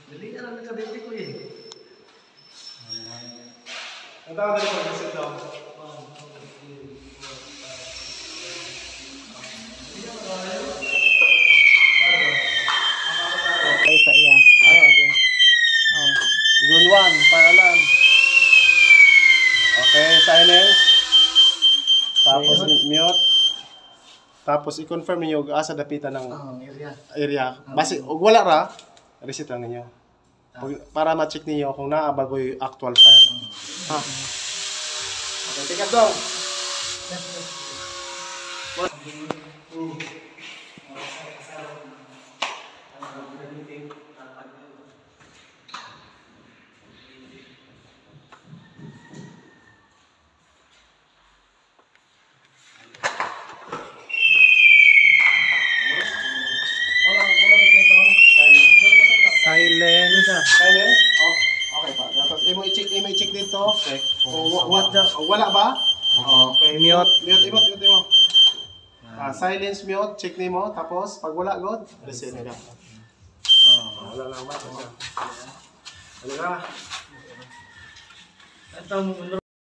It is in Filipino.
Dali ka lang nagkabili ko eh. Ang tawag na rin pag-reset daw. Okay sa iya. Zone 1, fire alarm. Okay, silence. Tapos mute. Tapos i-confirm niyo asa dapitan ng area. Basi ug wala ra, reset lang ninyo. Para ma-check niyo kung naa bagoy actual fire. Ha. Okay, take up daw. Silence. Silence? Oh, okay pa. Tapos i-check dito. Check. Wala ba? Okay. Mute. Mute mo. Silence mute, check nimo. Tapos pag wala god, reset na. Wala lang ba? Wala na. Ito